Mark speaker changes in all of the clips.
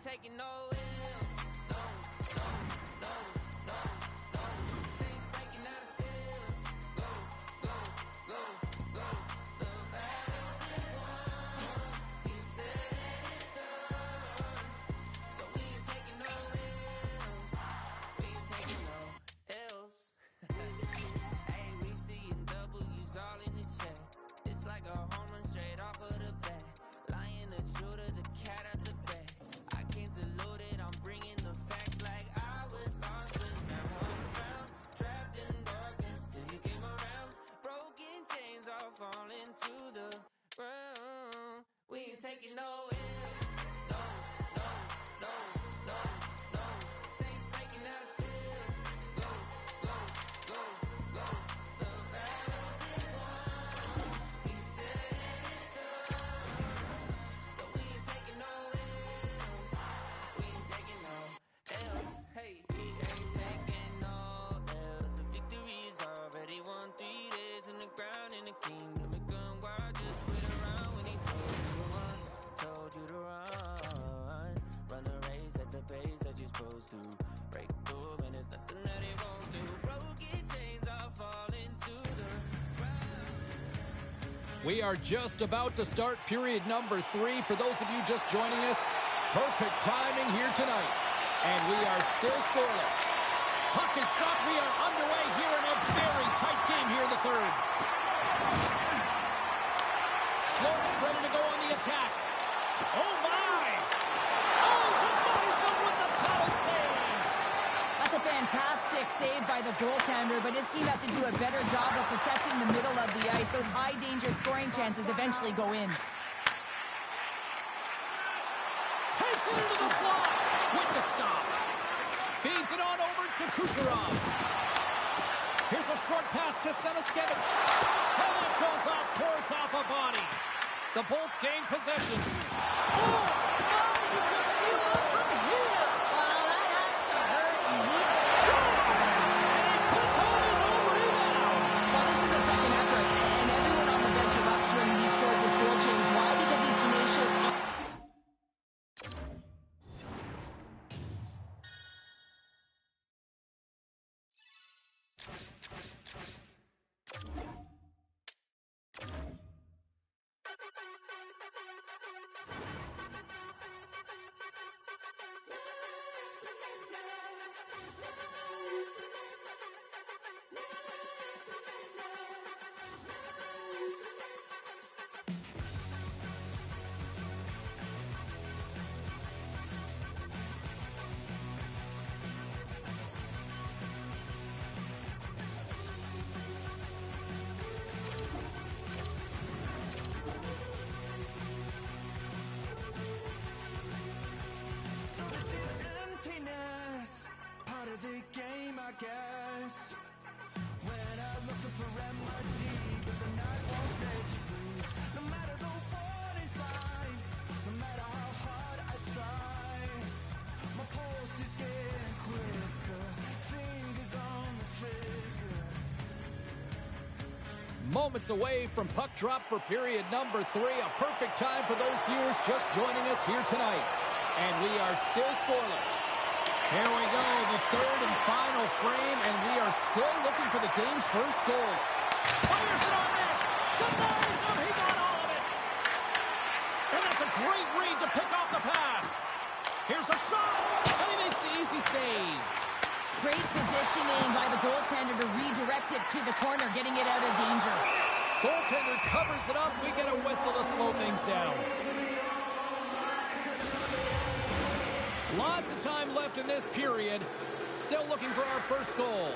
Speaker 1: taking no L's. No, no, no, no, no. Saints breaking out of seals. Go, go, go, go. The battle's been won. He said it's done. So we ain't taking no L's. We ain't taking no L's. Hey, we seeing W's all in the chat. It's like a home run straight off of the bat. Lion the Judah, the cat out the bag. I can't dilute it, I'm bringing the facts like I was lost, but now I'm found. Trapped in darkness till you came around. Broken chains all falling to the ground. We ain't taking no L's. No, no, no, no, no. Saints breaking out of seals. Go, go, go, go. The battle's been won. He said it's done. So we ain't taking no L's. We ain't taking no L's. Hey, we ain't taking no L's. The victory's already won. 3 days in the ground in the kingdom. It gone wild, just wait around when he told you to run. Told you to run. Run the race at the pace that you're supposed to. Break through and there's nothing that he won't do. Broken chains all falling to the ground.
Speaker 2: We are just about to start period number 3. For those of you just joining us, perfect timing here tonight. And we are still scoreless. Puck is dropped. We are underway here in a very tight game here in the third. Florida's ready to go on the attack. Oh, my! Oh, denies him with the power save!
Speaker 3: That's a fantastic save by the goaltender, but his team has to do a better job of protecting the middle of the ice. Those high-danger scoring chances eventually go in.
Speaker 2: Takes it into the slot with the stop. Feeds it on over to Kucherov. Here's a short pass to Semiskevich. And it goes off course off a body. The Bolts gain possession. Oh, you can feel it from here.
Speaker 3: Well, that has to hurt. He's
Speaker 2: Scores! And he puts home his own rebound.
Speaker 3: Well, this is a second effort, and everyone on the bench erupts when he scores his goal, James. Why? Because he's tenacious.
Speaker 1: The game, I guess. When I'm looking for remedy, but the night won't set you free. No matter the warning signs, no matter how hard I try, my pulse is getting quicker. Fingers on the trigger.
Speaker 2: Moments away from puck drop for period number 3. A perfect time for those viewers just joining us here tonight. And we are still scoreless. Here we go, the third and final frame, and we are still looking for the game's first goal. Fires it on net. Denies him. He got all of it. And that's a great read to pick off the pass. Here's a shot, and he makes the easy save.
Speaker 3: Great positioning by the goaltender to redirect it to the corner, getting it out of danger.
Speaker 2: Goaltender covers it up. We get a whistle to slow things down. Lots of time left in this period. Still looking for our first goal.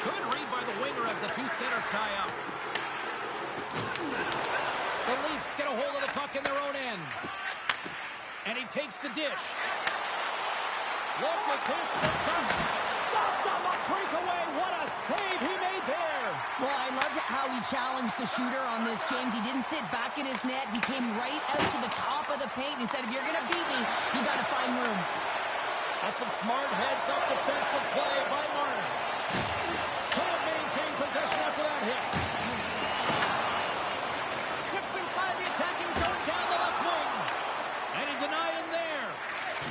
Speaker 2: Good read by the winger as the two centers tie up. The Leafs get a hold of the puck in their own end. And he takes the dish. Look at this. Stopped on the breakaway. What a save he made there.
Speaker 3: Well, I loved how he challenged the shooter on this, James. He didn't sit back in his net. He came right out to the top of the paint and said, if you're going to beat me, you got to find room.
Speaker 2: That's some smart heads-up defensive play by Martin. Can't maintain possession after that hit. Steps inside the attacking zone down the left wing.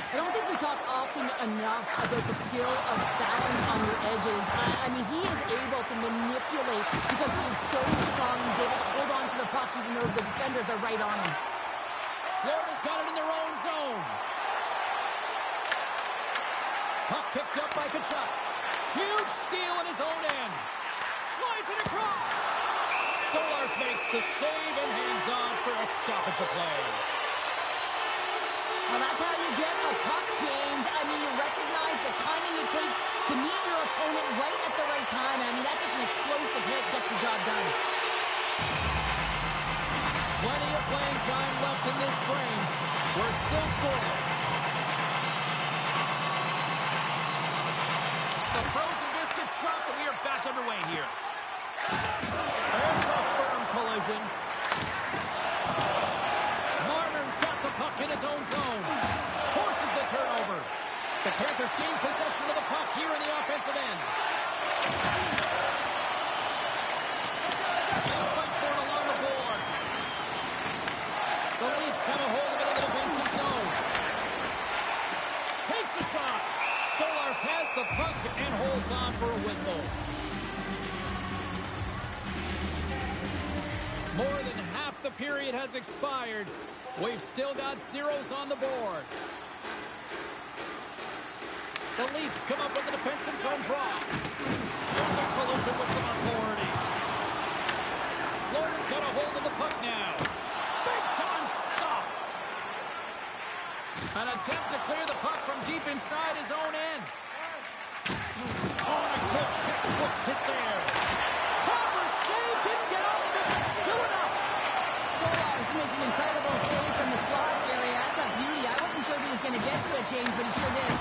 Speaker 3: I don't think we talk often enough about the skill of balance on your edges. I mean, he is able to manipulate because he is so strong. He's able to hold on to the puck even though the defenders are right on him.
Speaker 2: Florida's got it in their own zone. Puck picked up by Kachuk. Huge steal in his own end. Slides it across. Stolarz makes the save and hangs on for a stoppage of play.
Speaker 3: Well, that's how you get a puck, James. I mean, you recognize the timing it takes to meet your opponent right at the right time. I mean, that's just an explosive hit, gets the job done.
Speaker 2: Plenty of playing time left in this frame. We're still scoreless. The frozen biscuits dropped and we are back underway here. There's a firm collision. Marner's got the puck in his own zone. Forces the turnover. The Panthers gain possession of the puck here in the offensive end. And fight for it along the boards. The Leafs have a hold of it in the defensive zone. Takes a shot. Stolarz has the puck and holds on for a whistle. More than half the period has expired. We've still got zeros on the board. The Leafs come up with the defensive zone draw. There's a collision with some authority. Florida's got a hold of the puck now. Big time stop. An attempt to clear the puck from deep inside his own end. Oh, and a good textbook hit there. Travers save, didn't get all of it, but still enough.
Speaker 3: Stolarz makes an incredible save from the slot area. That's a beauty. I wasn't sure if he was going to get to it, James, but he sure did.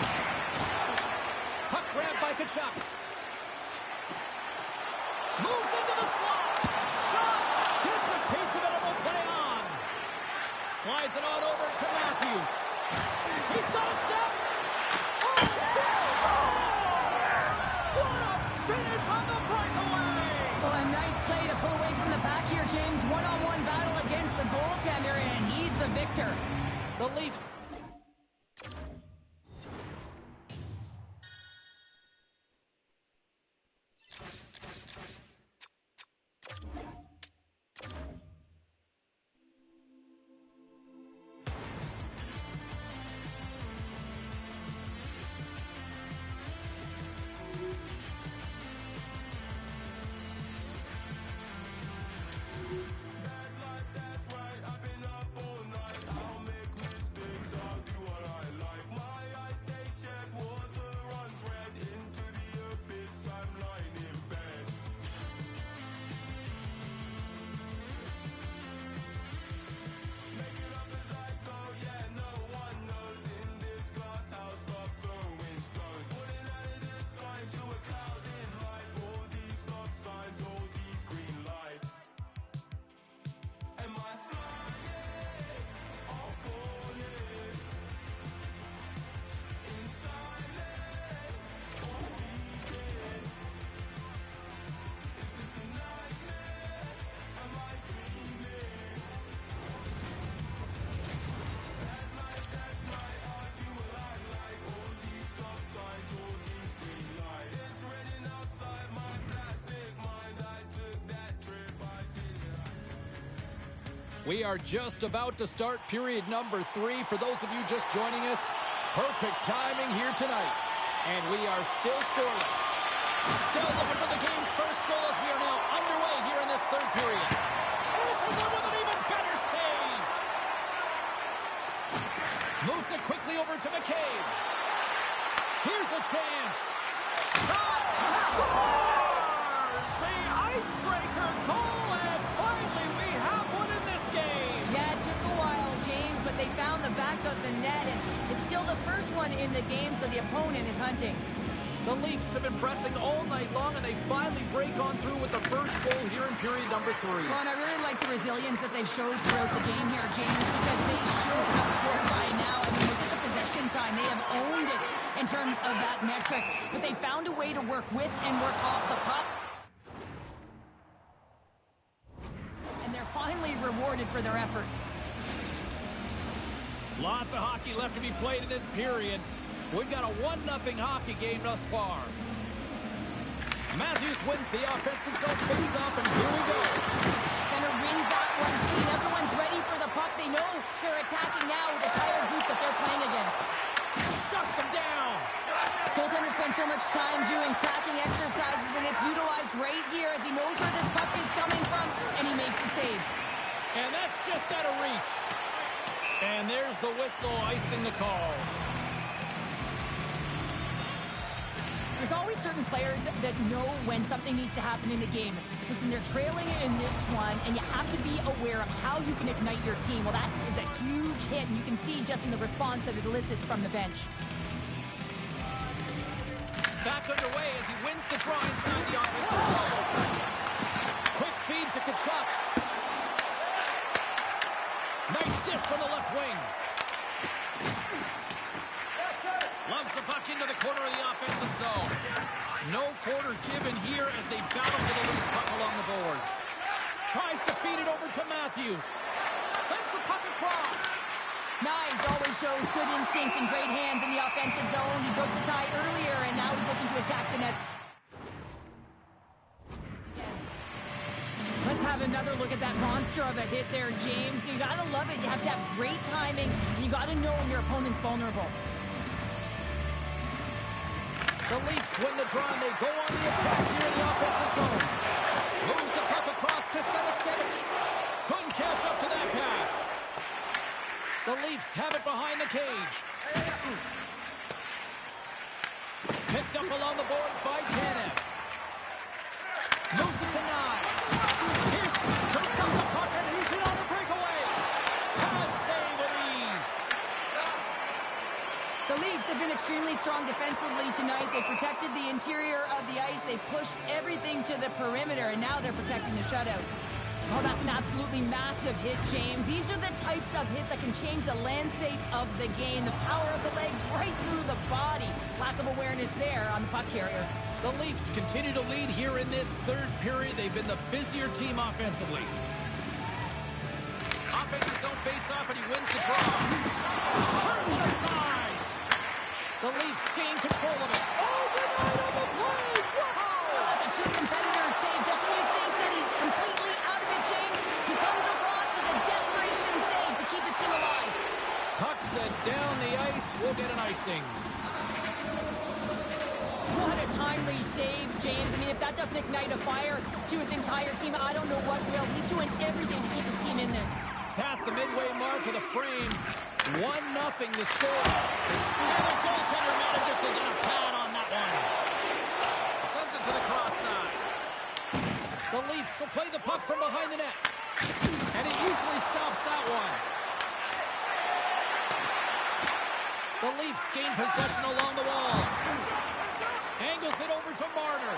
Speaker 2: Puck grabbed by Kachuk. Moves into the slot. Shot. Gets a piece of it and will play on. Slides it on over to Matthews. He's got a step. Oh, scores! What a finish on the breakaway!
Speaker 3: Well, a nice play to pull away from the back here, James. One-on-one battle against the goaltender, and he's the victor.
Speaker 2: The Leafs. We are just about to start period number 3. For those of you just joining us, perfect timing here tonight. And we are still scoreless. Still looking for the game's first goal as we are now underway here in this third period. And it's a good with an even better save. Moves it quickly over to McCabe. Here's a chance. Shot! Scores! The icebreaker goal, and finally we have one in this game.
Speaker 3: Yeah, it took a while, James, but they found the back of the net, and it's still the first one in the game, so the opponent is hunting.
Speaker 2: The Leafs have been pressing all night long, and they finally break on through with the first goal here in period number 3.
Speaker 3: Well, and I really like the resilience that they showed throughout the game here, James, because they should have scored by now. I mean, look at the possession time. They have owned it in terms of that metric, but they found a way to work with and work off the puck. And they're finally rewarded for their efforts.
Speaker 2: Lots of hockey left to be played in this period. We've got a 1-0 hockey game thus far. Matthews wins the offensive zone face-off, and here we go.
Speaker 3: Center wins that one clean. Everyone's ready for the puck. They know they're attacking now with the tired group that they're playing against.
Speaker 2: Shuts him down.
Speaker 3: Goaltender spends so much time doing tracking exercises, and it's utilized right here as he knows where this puck is coming from, and he makes the save.
Speaker 2: And that's just out of reach. And there's the whistle icing the call.
Speaker 3: There's always certain players that know when something needs to happen in the game. Listen, they're trailing in this one, and you have to be aware of how you can ignite your team. Well, that is a huge hit, and you can see just in the response that it elicits from the bench.
Speaker 2: Back underway as he wins the draw inside the offensive zone. Quick feed to Kachuk. Nice dish from the left wing. Loves the puck into the corner of the offensive zone. No quarter given here as they battle for the loose puck along the boards. Tries to feed it over to Matthews. Sends the puck across.
Speaker 3: Nice, always shows good instincts and great hands in the offensive zone. He broke the tie earlier, and now he's looking to attack the net. Let's have another look at that monster of a hit there, James. You gotta love it. You have to have great timing, and you gotta know when your opponent's vulnerable.
Speaker 2: The Leafs win the draw, and they go on the attack here in the offensive zone. Moves the puck across to Senescevich. Couldn't catch up to that pass. The Leafs have it behind the cage. Picked up along the boards by Tanev. Moves it to Knies. Here's straight up the puck, and he's in on the breakaway. Can't save with ease.
Speaker 3: The Leafs have been extremely strong defensively tonight. They protected the interior of the ice. They pushed everything to the perimeter, and now they're protecting the shutout. Oh, that's an absolutely massive hit, James. These are the types of hits that can change the landscape of the game. The power of the legs right through the body. Lack of awareness there on the puck carrier.
Speaker 2: The Leafs continue to lead here in this third period. They've been the busier team offensively. Offensive zone face-off, and he wins the draw. Turns it aside. The Leafs gain control of it. Oh, denied on the play. Wow!
Speaker 3: That's a true competitor's save. Just when you think that he's completely out of it, James, he comes across with a desperation save to keep his team alive.
Speaker 2: Puck set down the ice. We'll get an icing.
Speaker 3: What a timely save, James. I mean, if that doesn't ignite a fire to his entire team, I don't know what will. He's doing everything to keep his team in this.
Speaker 2: Past the midway mark of the frame. 1-0 the score. And the goaltender manages to get a pad on that one. Sends it to the cross side. The Leafs will play the puck from behind the net. And he easily stops that one. The Leafs gain possession along the wall. Angles it over to Marner.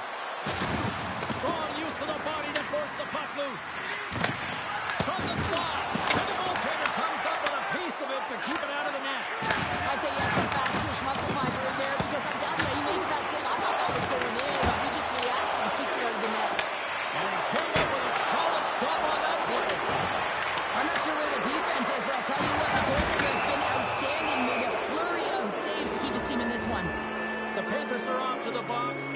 Speaker 2: Strong use of the body to force the puck loose. From the slot. And the goaltender comes up with a piece of it to keep it out of the net.
Speaker 3: I'd say yes, some fast push muscle fiber in there because I'm telling you, he makes that save. I thought that was going in, but he just reacts and keeps it out of the net.
Speaker 2: And he came up with a solid stop on that play.
Speaker 3: I'm not sure where the defense is, but I'll tell you what, the goaltender has been outstanding. Made a flurry of saves to keep his team in this one.
Speaker 2: The Panthers are off to the box.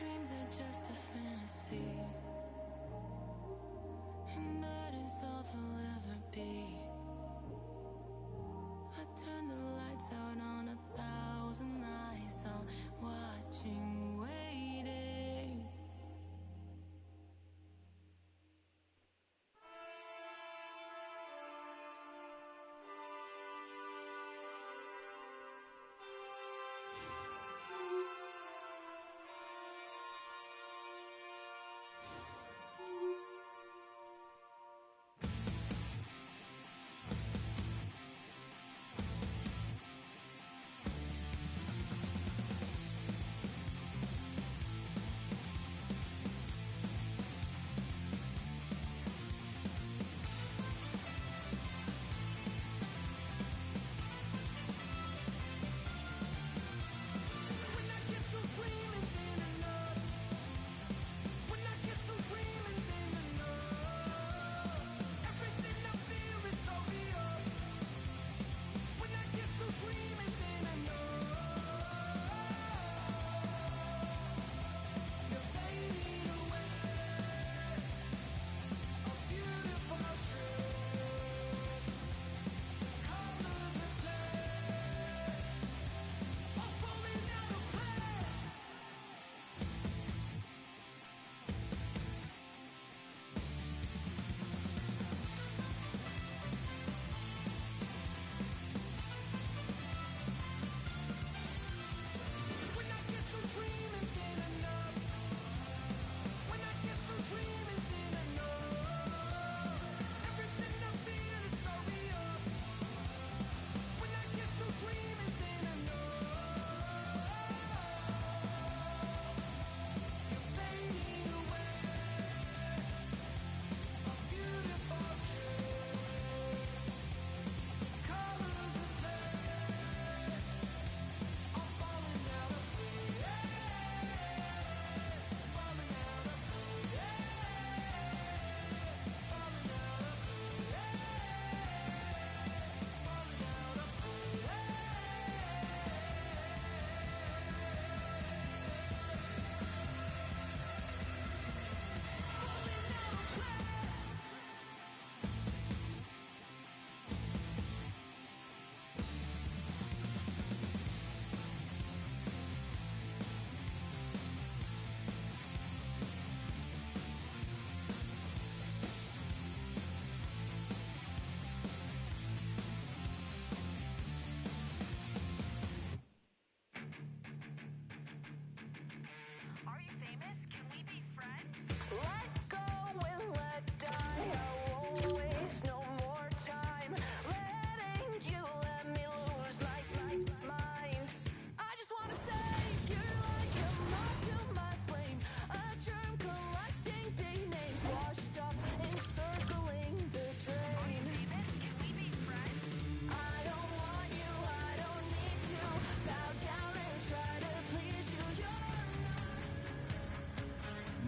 Speaker 1: dreams are just a fantasy, and that is all they'll ever be. I turn the lights out on 1,000 eyes, all watching, waiting.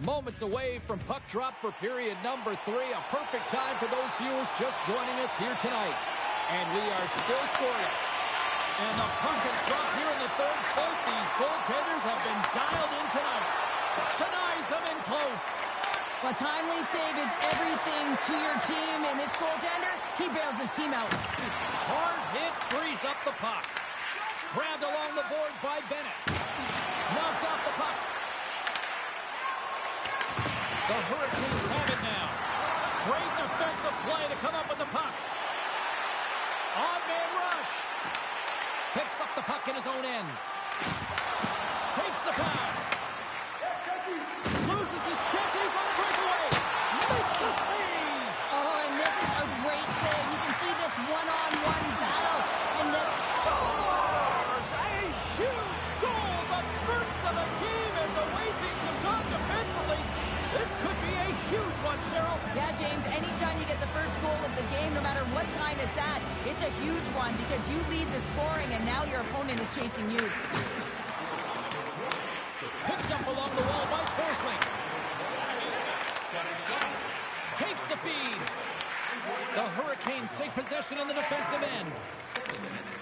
Speaker 2: Moments away from puck drop for period number 3. A perfect time for those viewers just joining us here tonight. And we are still scoreless. And the puck has dropped here in the third. Both these goaltenders have been dialed in tonight. Denies them in close.
Speaker 3: A timely save is everything to your team, and this goaltender, he bails his team out.
Speaker 2: Hard hit frees up the puck. Grabbed along the boards by Bennett. Knocked off the puck. The Hurricanes have it now. Great defensive play to come up with the puck. On-man rush. Picks up the puck in his own end. Takes the pass. Loses his check. He's on the breakaway. Makes the save.
Speaker 3: Oh, and this is a great save. You can see this one-on-one battle. And the
Speaker 2: scores! A huge goal. The first of the game. And the way things have gone defensively, this could be a huge one, Cheryl.
Speaker 3: Yeah, James, anytime you get the first goal of the game, no matter what time it's at, it's a huge one because you lead the scoring and now your opponent is chasing you.
Speaker 2: Picked up along the wall by Forsling. Takes the feed. The Hurricanes take possession on the defensive end.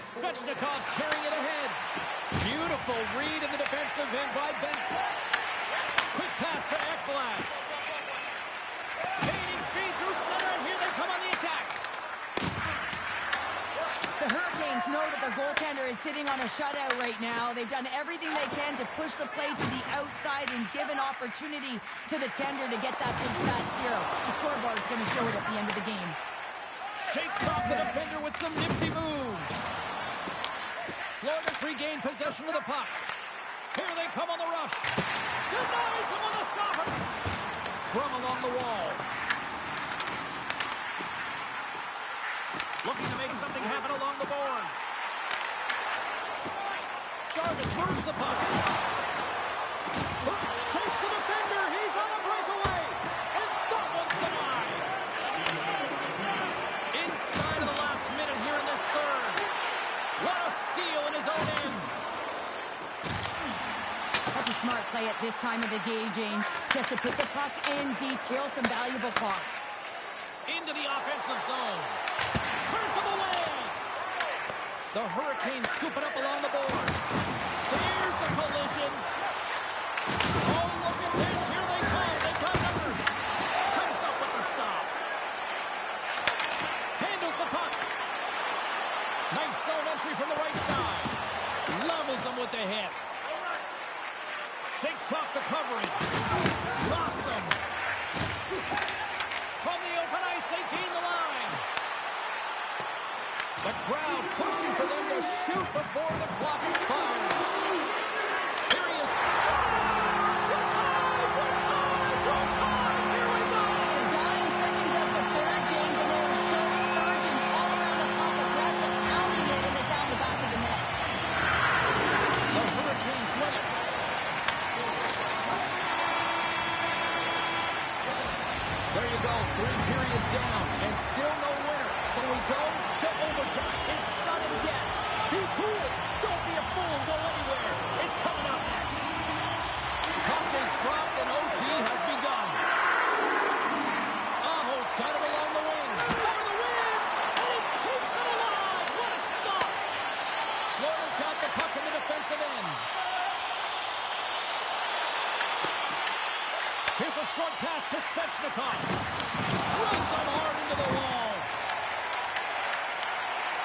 Speaker 2: Svechnikov's carrying it ahead. Beautiful read in the defensive end by Bennett.
Speaker 3: know that their goaltender is sitting on a shutout right now. They've done everything they can to push the play to the outside and give an opportunity to the tender to get that big fat zero. The scoreboard's going to show it at the end of the game.
Speaker 2: Shakes off the defender with some nifty moves. Florida's regained possession of the puck. Here they come on the rush. Denies him on the stopper. Scrum along the wall. Looking to make something happen along the boards. Jarvis moves the puck. Shakes the defender. He's on a breakaway. And that one's denied. Inside of the last minute here in this third. What a steal in his own end.
Speaker 3: That's a smart play at this time of the game, James. Just to put the puck in deep, kill some valuable puck.
Speaker 2: Into the offensive zone. Turns him away. The Hurricanes scoop it up along the boards. Here's the collision. Oh, look at this. Here they come. They've got numbers. Comes up with the stop. Handles the puck. Nice zone entry from the right side. Levels him with the hit. Shakes off the coverage. Rocks him. From the open ice, they gain the line. The crowd pushing for them to shoot before the clock expires. Here he is. Scores! We're tied! We're tied! We're tied! Here we go!
Speaker 3: The dying seconds of the third, James, and they were so urgent all around the puck, aggressive, pounding it, and they found the back of the net.
Speaker 2: The Hurricanes win it. There you go, 3 periods down, and still no winner. So we go to overtime. It's sudden death. Be cool. Don't be a fool. Go anywhere. It's coming up next. Puck is dropped, and OT has begun. Aho's got it along the wing. For the win, and it keeps it alive. What a stop. Florida's got the puck in the defensive end. Here's a short pass to Svechnikov. Runs him hard into the wall.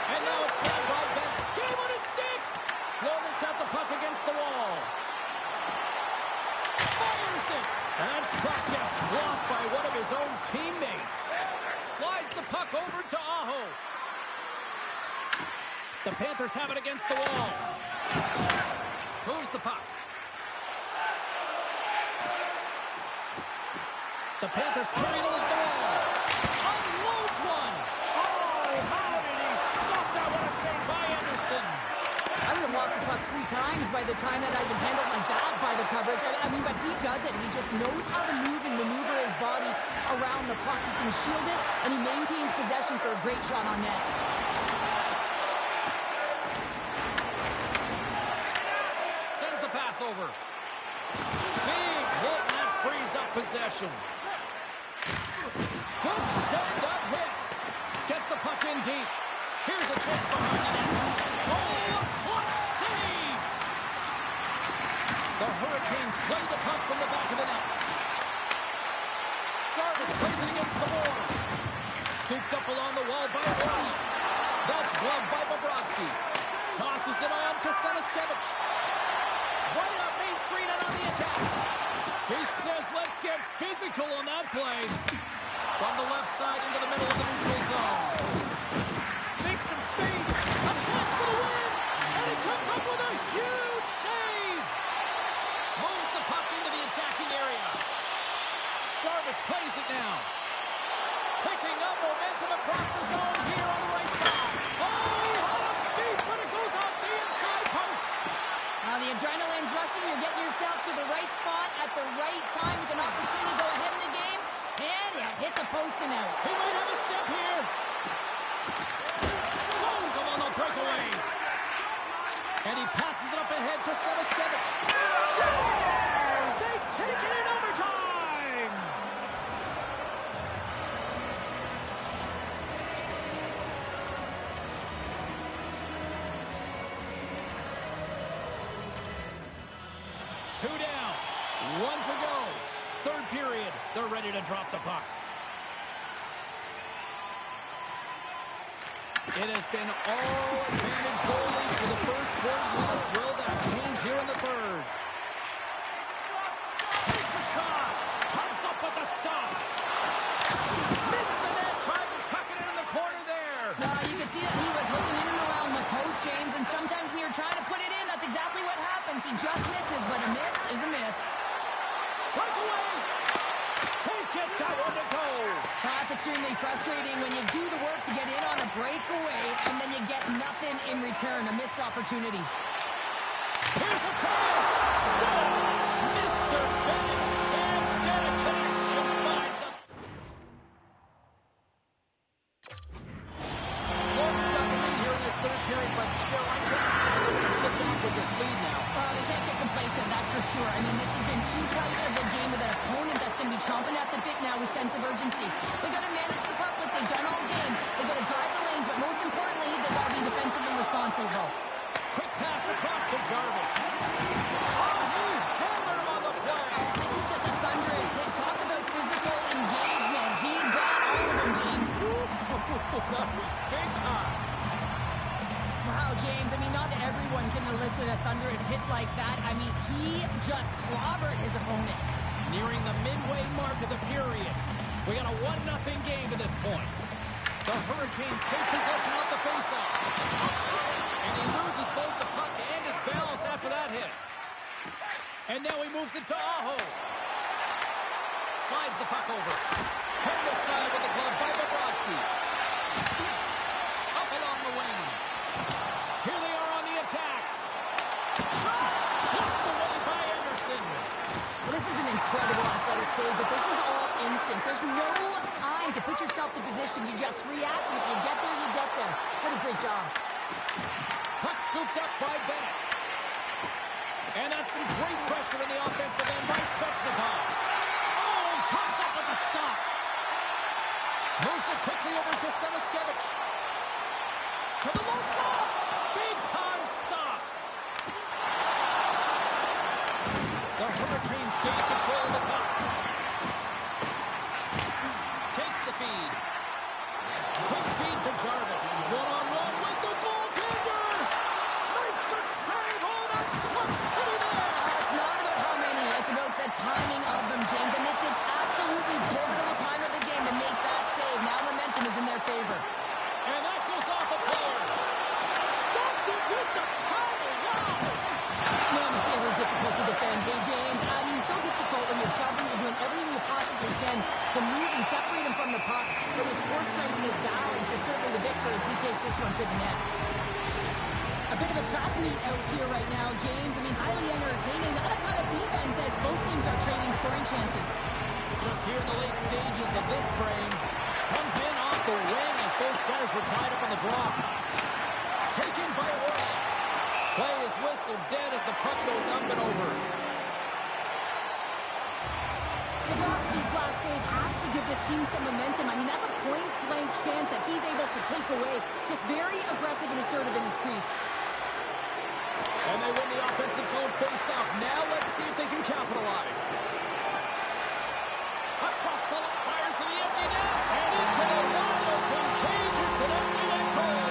Speaker 2: And now it's grabbed by Bennett. Game on his stick. Florida's got the puck against the wall. Fires it. And that shot gets blocked by one of his own teammates. Slides the puck over to Aho. The Panthers have it against the wall. Moves the puck. The Panthers carry it along the wall. Unloads one. Oh, how did he stop that? What a save by Anderson.
Speaker 3: I would have lost the puck 3 times by the time that I'd been handled like that by the coverage. I mean, but he does it. He just knows how to move and maneuver his body around the puck. He can shield it, and he maintains possession for a great shot on net.
Speaker 2: Sends the pass over. Big hit, and that frees up possession. Good stand-up hit. Gets the puck in deep. Here's a chance behind the net. Oh, a clutch save! The Hurricanes play the puck from the back of the net. Jarvis plays it against the boards. Scooped up along the wall by Reed. That's gloved by Bobrovsky. Tosses it on to Samaskevich. Right up Main Street and on the attack. He says, let's get physical on that play. From the left side into the middle of the neutral zone. Makes some space. A chance for the win. And he comes up with a huge save. Moves the puck into the attacking area. Jarvis plays it now. Picking up momentum across the zone here on the right side. Oh, he had a beat, but it goes off the inside post.
Speaker 3: The adrenaline's rushing. You're getting yourself to the right spot at the right time with an opportunity to go ahead in the game. And you hit the post and out.
Speaker 2: He might have a step here. Stones him on the breakaway. And he passes it up ahead to Samaskevich. Scores! They take it in overtime! Two down. 1 to go. Third period. They're ready to drop the puck. It has been all advantage goalies for the first 40 minutes. Will that change here in the third? Takes a shot. Comes up with the stop. Missed the net. Tried to tuck it in the corner there.
Speaker 3: You can see that he was looking in and around the post, James, and sometimes when you're trying to put it in, that's exactly what happens. He just misses, but a miss is a miss.
Speaker 2: Breakaway. Can't get that one to go.
Speaker 3: That's extremely frustrating when you do the work to get in on a breakaway, and then you get nothing in return, a missed opportunity.
Speaker 2: Here's a chance. Scores. Mr. Bennett. Sam Bennett connects and finds the... Florida's got the lead here in this third period, but Cheryl, I can't imagine they're going to sit back with this lead now.
Speaker 3: They can't get complacent, that's for sure. I mean, this has been too tight of a game with an opponent that's going to be chomping at the bit now with sense of urgency. They got to manage the puck like they've done all game. They got to drive the lanes, but most importantly, they got to be defensively responsible.
Speaker 2: Quick pass across to Jarvis. Oh, he hammered him on the play.
Speaker 3: This is just a thunderous hit. Talk about physical engagement. He got all of them, James.
Speaker 2: That was big time.
Speaker 3: Wow, James, I mean, not everyone can elicit a thunderous hit like that. I mean, he just clobbered his opponent.
Speaker 2: Nearing the midway mark of the period. We got a 1-0 game to this point. The Hurricanes take possession off the faceoff. And he loses both the puck and his balance after that hit. And now he moves it to Aho. Slides the puck over. Turned aside with the glove by Bobrovsky. Up along the wing. Here they are on the attack. Shot! Blocked away by Anderson.
Speaker 3: Well, this is an incredible athletic save, but this is all instinct. There's no time to put yourself in position. You just react, and if you get there, you get there. What a great job.
Speaker 2: Puck scooped up by Bennett. And that's some great pressure in the offensive end by Svechnikov. Oh, comes up with a stop. Moves it quickly over to Samaskevich. To the low slot. Big time stop. The Hurricanes gain control of the puck. Takes the feed. Quick feed to Jarvis. One-on-one with the goaltender. Makes the save. Oh, that's clutch city there.
Speaker 3: It's not about how many. It's about the timing of them, James. And this is absolutely pivotal time of the game to make that save. Now momentum is in their favor.
Speaker 2: And that goes off a player. Stopped it with the power. Wow.
Speaker 3: Man, it's never difficult to defend. Hey, James, I mean, so difficult when you're shoving, you're doing everything you possibly can to move and separate him from the puck. But his core strength and his balance is certainly the victor as he takes this one to the net. A bit of a track meet out here right now, James. I mean, highly entertaining. Not a ton of defense as both teams are trading scoring chances.
Speaker 2: Just here in the late stages of this frame. Comes in off the wing as both centers were tied up on the drop. Taken by Orlov. Play is whistled dead as the puck goes up and over.
Speaker 3: Bobrovsky's last save has to give this team some momentum. I mean, that's a point-blank chance that he's able to take away. Just very aggressive and assertive in his crease.
Speaker 2: And they win the offensive zone face-off. Now let's see if they can capitalize. Across the line, fires to the empty net. And into the wide open cage. It's an empty net goal.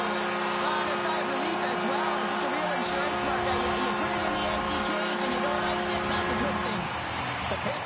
Speaker 3: On a sigh of relief as well, as it's a real insurance marker. You put it in the empty cage and you don't ice it, and that's a good thing.
Speaker 2: The pick.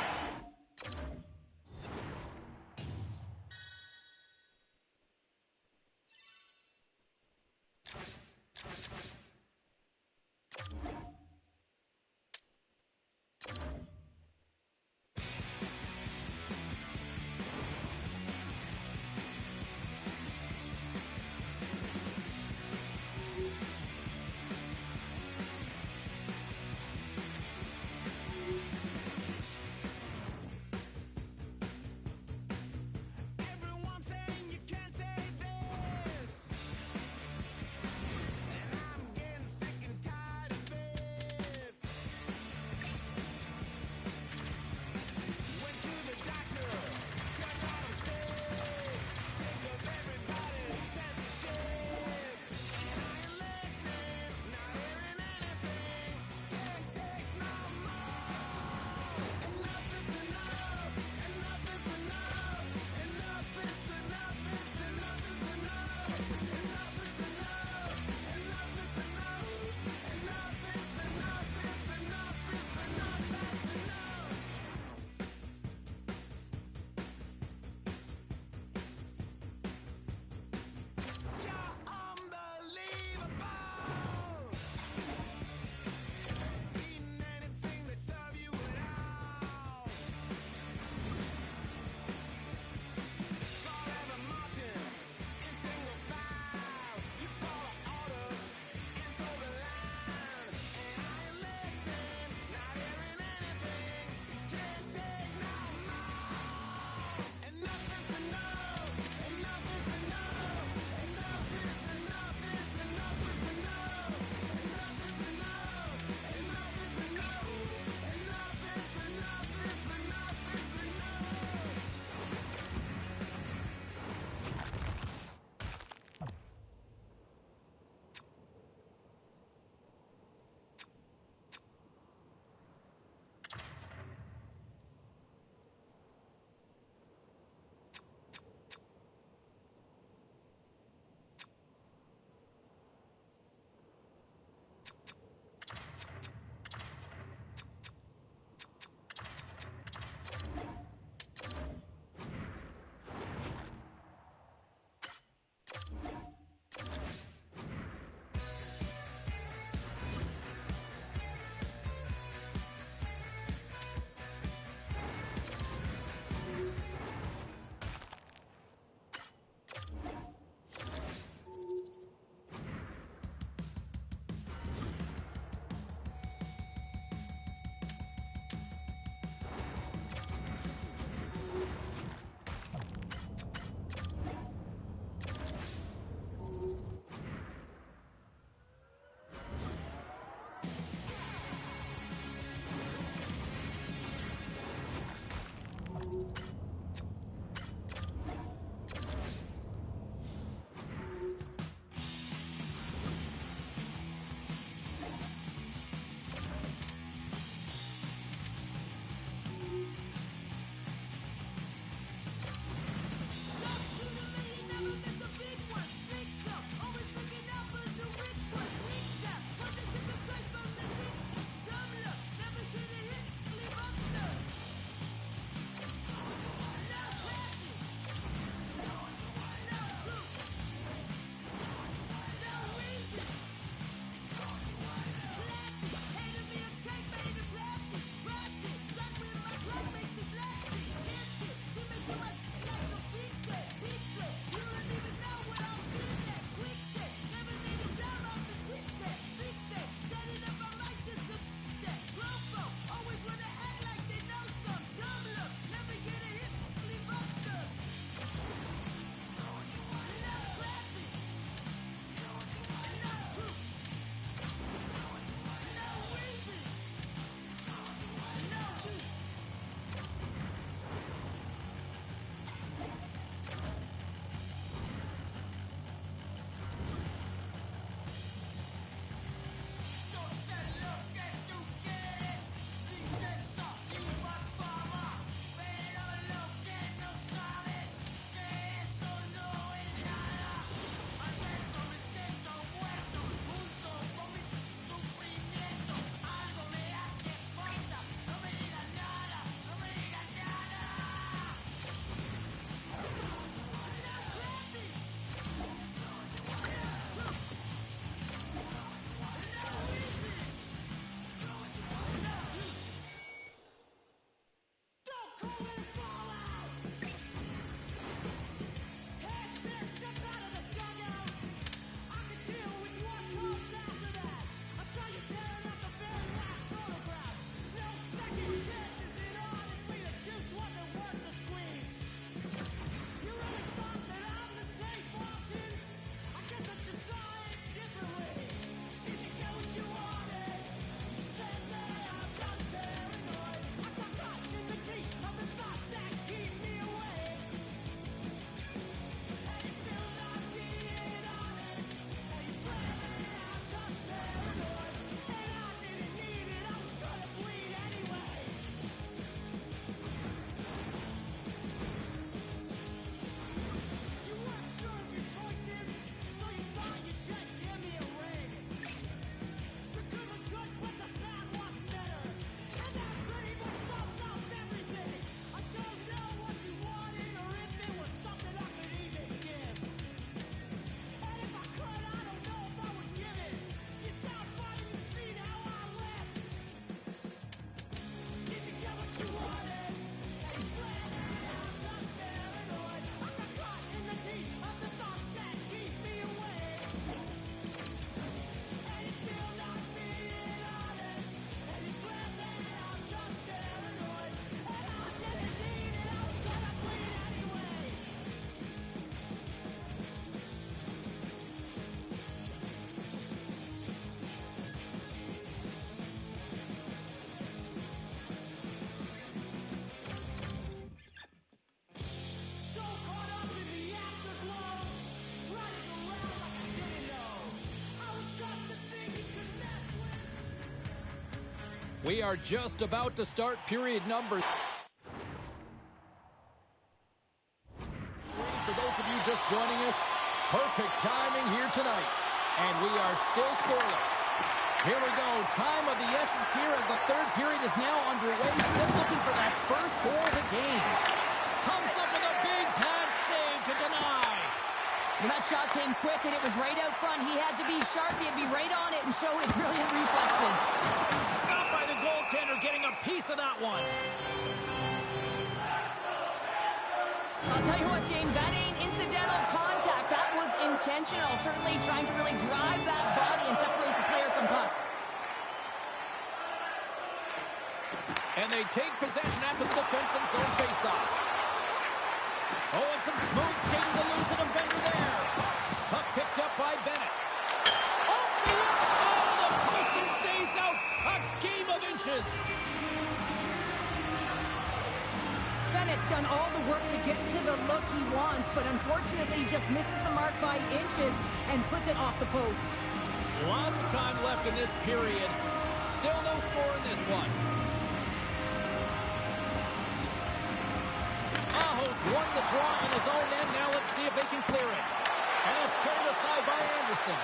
Speaker 2: We are just about to start period number 3. For those of you just joining us, perfect timing here tonight. And we are still scoreless. Here we go. Time of the essence here as the third period is now underway. Still looking for that first goal of the game. Comes up with a big pass save to deny.
Speaker 3: Well, that shot came quick, and it was right out front. He had to be sharp. He had to be right on it and show his brilliant reflexes.
Speaker 2: Stopped by the goaltender, getting a piece of that one.
Speaker 3: I'll tell you what, James, that ain't incidental contact. That was intentional. Certainly trying to really drive that body and separate the player from puck.
Speaker 2: And they take possession after the defensive zone faceoff. Oh, and some smooth skating to lose a defender there. Puck picked up by Bennett. Oh, the inside of the post and stays out. A game of inches.
Speaker 3: Bennett's done all the work to get to the look he wants, but unfortunately just misses the mark by inches and puts it off the post.
Speaker 2: Lots of time left in this period. Still no score in this one. Aho's won the draw in his own end. Now let's see if they can clear it. And it's turned aside by Anderson.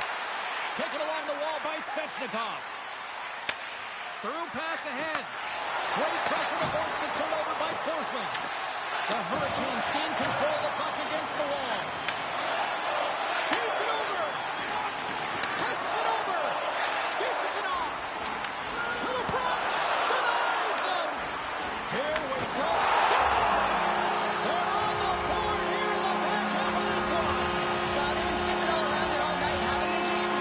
Speaker 2: Taken along the wall by Svechnikov. Through pass ahead. Great pressure to force the turnover by Forsling. The Hurricanes gain control of the puck against the wall. Feeds it over. Passes it over. Dishes it off. To the front. Denies him. Here we go. They're on the board here in the back half of this one.
Speaker 3: Well, they've been skipping all around there all night, haven't they, James?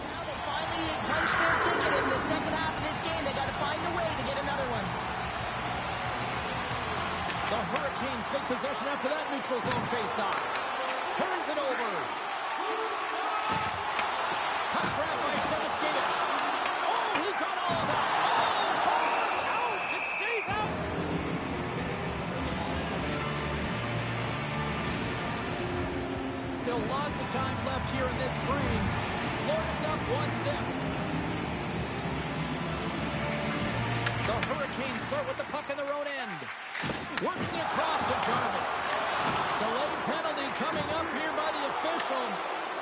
Speaker 3: Now they finally punched their ticket in the second half of this game. They got to find a way to get another one.
Speaker 2: The Hurricanes take possession after that neutral zone faceoff. Turns it over. Puck grab by Sevaskevich. Oh, he got all of that. Oh, out! It stays out. Still lots of time left here in this frame. Florida's up 1-0. The Hurricanes start with the puck in their own end. Works it across to Jarvis. Delayed penalty coming up here by the official.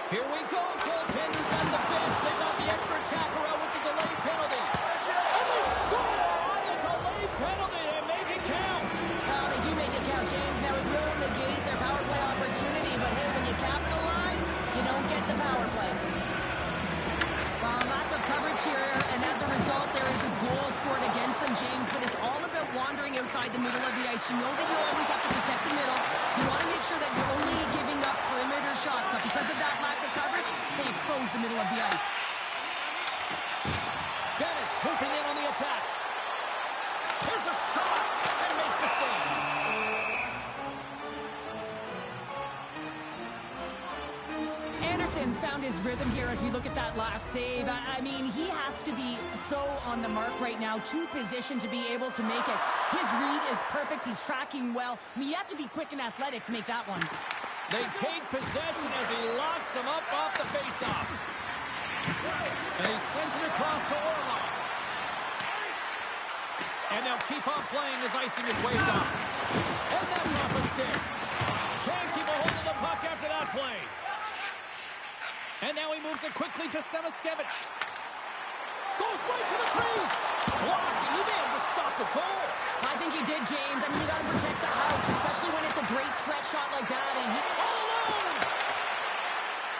Speaker 2: Here we go. Goaltenders on the bench. They got the extra attacker out with the delayed penalty. And they score on the delayed penalty. They make it count.
Speaker 3: Well, they do make it count, James. Now it will negate their power play opportunity, but hey, when you capitalize, you don't get the power play. Well, lack of coverage here, and as a result, there is a goal scored against You know that you always have to protect the middle. You want to make sure that you're only giving up perimeter shots, but because of that lack of coverage, they expose the middle of the ice.
Speaker 2: Bennett swooping in on the attack. Here's a shot and makes the save.
Speaker 3: Anderson's found his rhythm here as we look at that last save. I mean, he has to be so on the mark right now, too positioned to be able to make it. His read is perfect. He's tracking well. I mean, you have to be quick and athletic to make that one.
Speaker 2: They take possession as he locks him up off the faceoff. And he sends it across to Orlov. And they'll keep on playing as icing is waved off. And that's off a stick. Can't keep a hold of the puck after that play. And now he moves it quickly to Samaskevich. Goes right to the crease. Blocked. He may have just stopped the goal.
Speaker 3: I think he did, James. I mean, you got to protect the house, especially when it's a great threat shot like that. And he...
Speaker 2: All alone.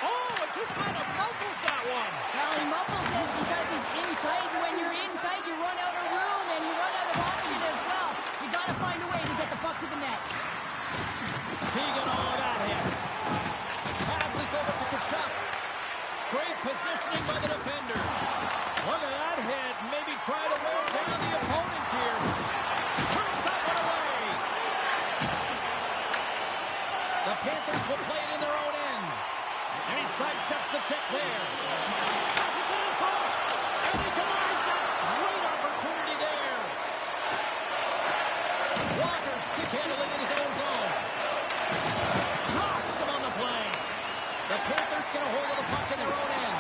Speaker 2: Oh, it just kind of muffles that one.
Speaker 3: Well, he muffles it because he's in tight. And when you're in tight, you run out of room and you run out of option as well. You got to find a way to get the puck to the net.
Speaker 2: He got all of that hit. Passes over to Kachuk. Great positioning by the defender. Look at that hit. Maybe try to wear down the opponents here. Turns that one away. The Panthers will play it in their own end. And he sidesteps the check there. Passes it in front. And he denies that. Great opportunity there. Walker stick handling in his own zone. Drops him on the play. The Panthers get a hold of the puck in their own end.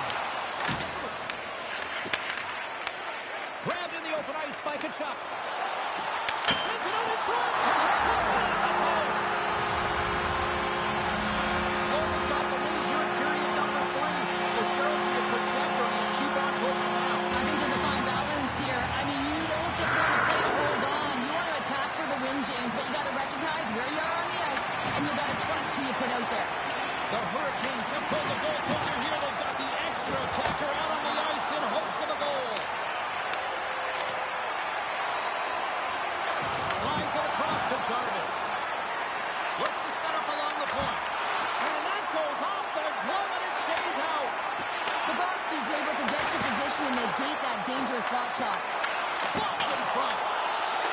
Speaker 2: Grabbed in the open ice by Kachuk. Sends it out in front. Puts it on the post. Florida's got the lead here in period number 3. So Cheryl, do you protect or do you keep on pushing now?
Speaker 3: I think there's a fine balance here. I mean, you don't just want to play to hold on. You want to attack for the win, James, but you got to recognize where you are on the ice, and you got to trust who you put out there.
Speaker 2: The Hurricanes have pulled the goaltender here. They've got the extra attacker out on the ice in hopes of a goal. Slides it across to Jarvis. Looks to set up along the point. And that goes off the glove and it stays out.
Speaker 3: Bobrovsky's able to get to position and negate that dangerous slot shot.
Speaker 2: Blocked in front.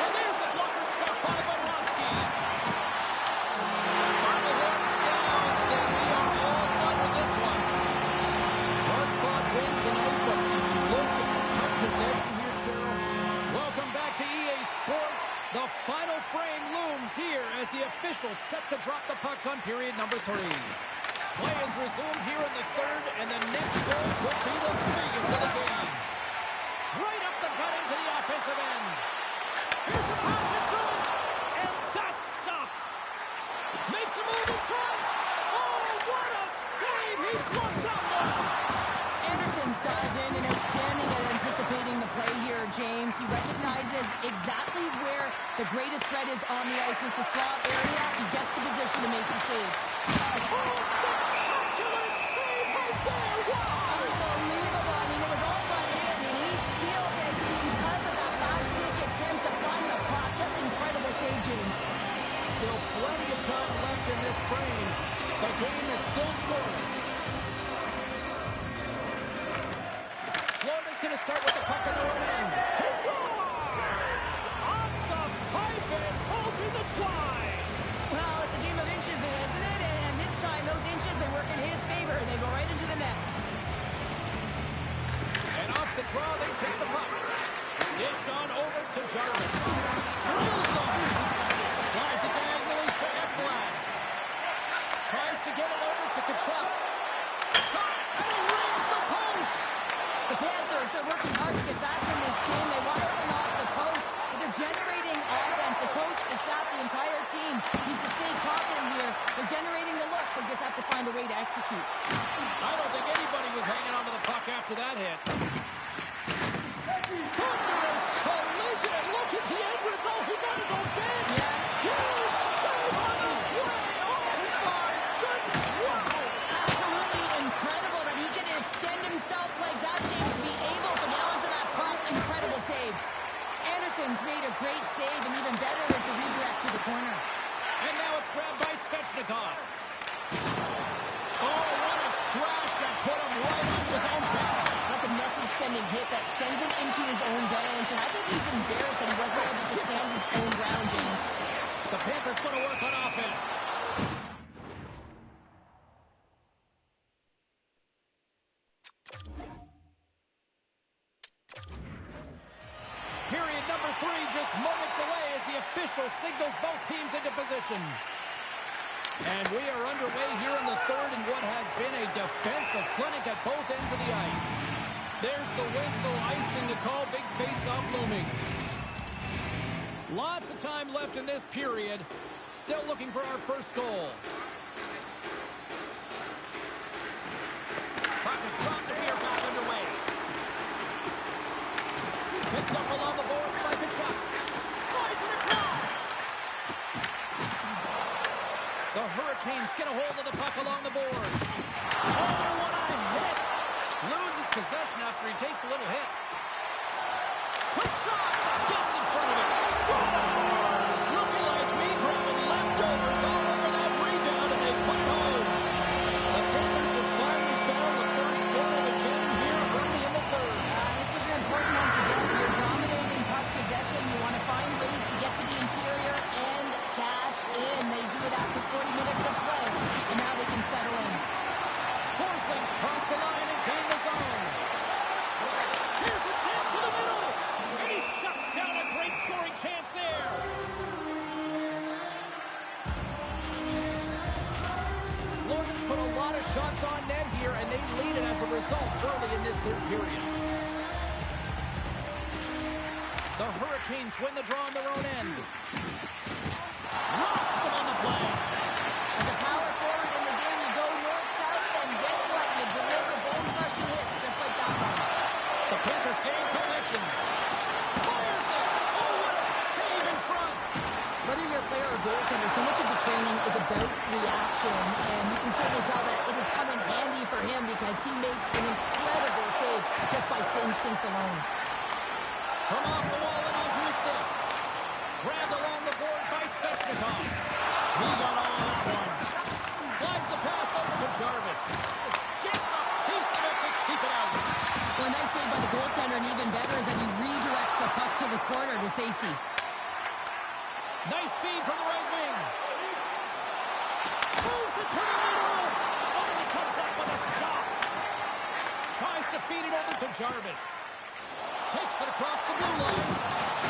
Speaker 2: And there's a blocker stop by Bobrovsky. Final horn sounds, and we are all done with this one. Hard-fought win tonight, but look at possession here, Cheryl. Welcome back to EA Sports. The final frame looms here as the officials set to drop the puck on period number 3. Play is resumed here in the third, and the next goal could be the biggest of the game. Right up the gut into the offensive end. Here's a pass in front, and that's stopped. Makes a move in front. Oh, what a save! He blocked that one.
Speaker 3: Anderson's dived in and outstanding at anticipating the play here, James. He recognizes exactly where the greatest threat is on the ice. It's a slot area. He gets to position and makes the save.
Speaker 2: Oh, spectacular save right there. Wow.
Speaker 3: Unbelievable. I mean, it was all front in, and he steals it because of that last-ditch attempt to find the puck. Just incredible save, James.
Speaker 2: Still plenty of time left in this frame. The game is still scoreless. Florida's going to start with the puck in their own end. He scores! Off the pipe and bulging the twine.
Speaker 3: Well, it's a game of inches, isn't it? And this time, those inches, they work in his favor. They go right into the net.
Speaker 2: And off the draw, they take the puck. Dished on over to Jarvis. Drills him. Slides it diagonally to Ekblad. Tries to get it over to Kachuk. Shot, and he rings the post.
Speaker 3: The Panthers, they're working hard to get back in this game. They want to run off the post, but they're generating offense. The coach, the staff, the entire team needs to stay confident here. They're generating the looks. They just have to find a way to execute.
Speaker 2: I don't think anybody was hanging onto the puck after that hit. Thunderous collision, and look at the end result. He's on his own bench.
Speaker 3: Yeah.
Speaker 2: Huge save on the play. Oh, my goodness. Wow.
Speaker 3: Absolutely incredible that he can extend himself like that, James, to be able to get onto that puck. Incredible save. Anderson's made a great save, and even better is the redirect to the corner.
Speaker 2: Svechnikov. Oh, what a crash that put him right onto his own catch.
Speaker 3: That's a message-sending hit that sends him into his own bench, and I think he's embarrassed that he wasn't able to stand his own ground, James.
Speaker 2: The Panthers going to work on offense. Period number 3 just moments away as the official signals both teams into position. And we are underway here in the third in what has been a defensive clinic at both ends of the ice. There's the whistle, icing to call, big face-off looming. Lots of time left in this period. Still looking for our first goal. Puck is dropped and we are back underway. Picked up along the boards by Kachuk. Slides it across. The Hurricanes get a hold of the puck along the boards. Oh, what a hit! Loses possession after he takes a little hit. Quick shot! Gets in front of it. Scores! Looking like me, grabbing leftovers all over that rebound, and they put it home. The Panthers have finally found the first goal of the game here early in the third.
Speaker 3: This is an important one to get. You're dominating puck possession. You want to find ways to get to the interior and cash in. They do it after 40 minutes of play, and now they can settle in.
Speaker 2: Forslings cross the line and gain the zone. Here's a chance to the middle, and he shuts down a great scoring chance there. Florida's put a lot of shots on net here, and they lead it as a result early in this third period. The Hurricanes win the draw on their own end. Rocks him on the play.
Speaker 3: As a power forward in the game, you go north-south, and guess what? You deliver bone-crushing hits just like that one.
Speaker 2: The Panthers gain possession. Fires it. Oh, what a save in front.
Speaker 3: Whether you're a player or goaltender, so much of the training is about reaction, and you can certainly tell that it has come in handy for him because he makes an incredible save just by instincts alone.
Speaker 2: From off the wall and onto his stick. Grabbed along the board by Svechnikov. He got all that one. Slides the pass over to Jarvis. Gets a piece of it to keep it out.
Speaker 3: Well, a nice save by the goaltender, and even better is that he redirects the puck to the corner to safety.
Speaker 2: Nice feed from the right wing. Moves it to the middle. Oh, he comes up with a stop. Tries to feed it over to Jarvis. Takes it across the blue line.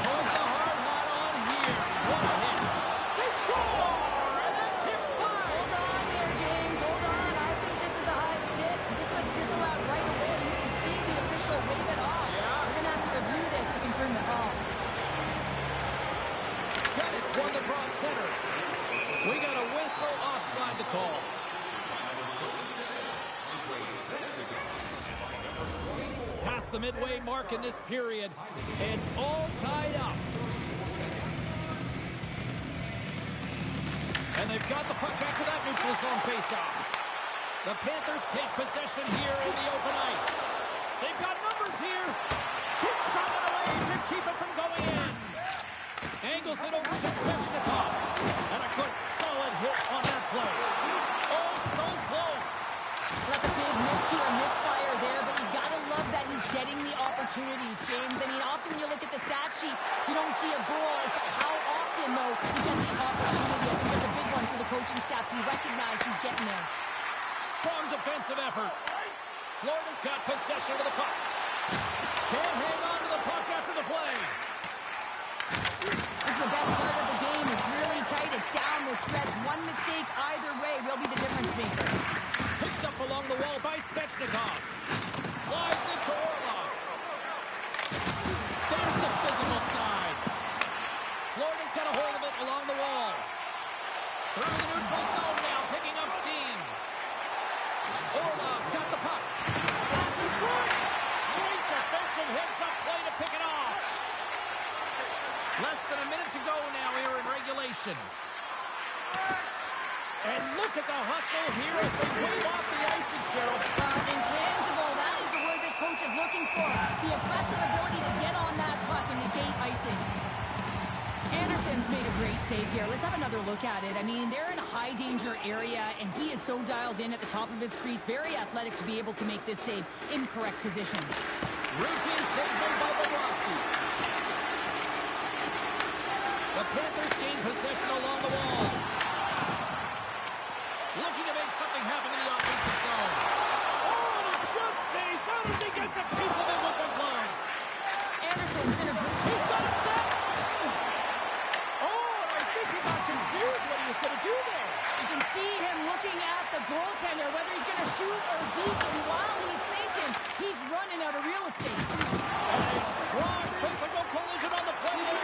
Speaker 2: Put the hard hat on here. What a hit. They score! And that tips by.
Speaker 3: Hold on there, James. Hold on. I think this is a high stick. This was disallowed right away. You can see the official wave it off.
Speaker 2: Yeah.
Speaker 3: We're going to have to review this to confirm the call.
Speaker 2: Bennett's won the draw at center. We got a whistle offside to call. Past the midway mark in this period. It's all tied up. And they've got the puck back to that neutral zone faceoff. The Panthers take possession here in the open ice. They've got numbers here. Kicks someone away to keep it from going in. Angles it over to Svechnikov. And a good solid hit on that play. Oh, so close.
Speaker 3: That's a big miss to a misfire there, but you got to love that he's getting the opportunities, James. I mean, often when you look at the stat sheet, you don't see a goal. It's how often, though, you get the opportunity. I think that's a big one for the coaching staff to recognize he's getting there.
Speaker 2: Strong defensive effort. Florida's got possession of the puck. Can't hang on to the puck after the play.
Speaker 3: This is the best part of the game. It's really tight. It's down the stretch. One mistake either way will be the difference maker.
Speaker 2: Picked up along the wall by Svechnikov. Slides into Orlov. There's the physical side. Florida's got a hold of it along the wall. Through the neutral zone now, picking up steam. Orlov's got the puck. Pass in front. Great defensive hits up play to pick it off. Less than a minute to go now here in regulation. And look at the hustle here as they wave off the icing, Cheryl.
Speaker 3: Intangible. That is the word this coach is looking for. The aggressive ability to get on that puck and negate icing. Anderson Brazilians made a great save here. Let's have another look at it. I mean, they're in a high-danger area, and he is so dialed in at the top of his crease. Very athletic to be able to make this save in correct position.
Speaker 2: Routine save made by Bobrovsky. The Panthers gain possession along the wall. Looking to make something happen in the offensive zone. Oh, and it just stays out as he gets a piece of it with the gloves.
Speaker 3: Anderson's in a group.
Speaker 2: He's got a step. Oh, and I think he got confused what he was going to do there.
Speaker 3: You can see him looking at the goaltender, whether he's going to shoot or deke, and while he's thinking, he's running out of real estate.
Speaker 2: And a strong physical collision on the play there.